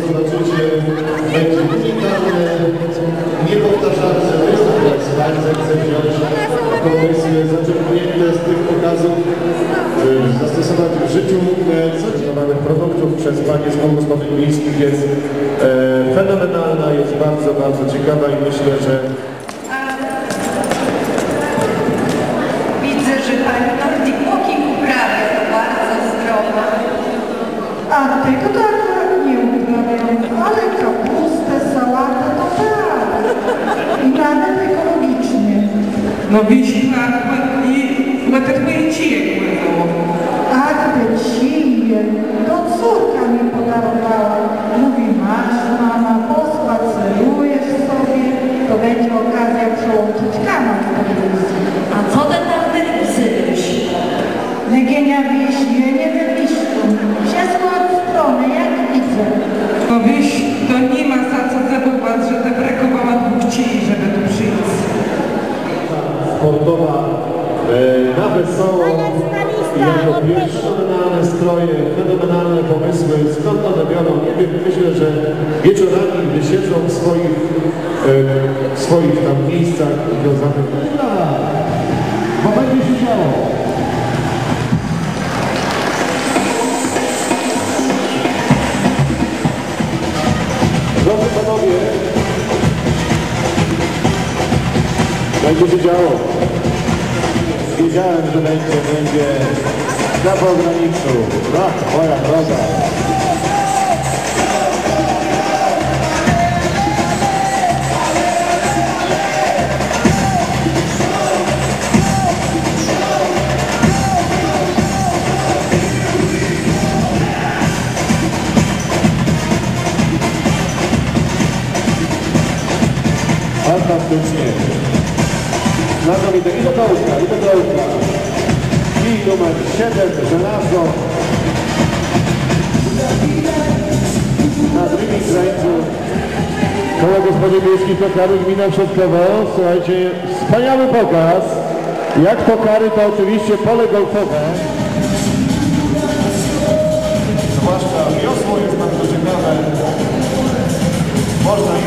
Zobaczycie, będzie unikalne, niepowtarzalne występ, jak Sparce chce wziąć komisję zaczerpnięte z tych pokazów, zastosować w życiu codziennych produktów przez panie z kołów gospodyń miejskich jest fenomenalna, jest bardzo, bardzo ciekawa i myślę, że widzę, że pani Nordic Walking uprawia, to bardzo zdrowa. A tego to akurat nie uprawiam, ale kapustę, sałatę to tak. I nawet ekologicznie. No wiśna i твои чаи było. Ach, te chije, to córka mi podarowała. Mówi, masz mama, pospacerujesz sobie, to będzie okazja przełączyć kanał w telewizji. A co te tam wyryś? Legienia wiśnie, nie wyliszczą. Wszystko od strony, jak widzę. No wiś, to nie ma za co zabywać, że te brakowała 2 ciei, żeby tu przyjść. sportowa na wesoło i jako pierwsze fenomenalne stroje, fenomenalne pomysły, skąd one biorą, nie wiem, myślę, że wieczorami, gdy siedzą w swoich tam miejscach i go zapewniają, bo będzie się działo. Drodzy panowie, będzie się działo. Wiedziałem, że będzie na pograniczu. Moja droga. Fantastycznie. Znakomite. I do dołka, i do dołka. I numer 7, żelazo. Na drugim krańcu koło gospodyń miejskich Tokary, gmina Trzaskowo. Słuchajcie, wspaniały pokaz. Jak Tokary, to oczywiście pole golfowe. Zwłaszcza wiosło jest bardzo ciekawe. Można i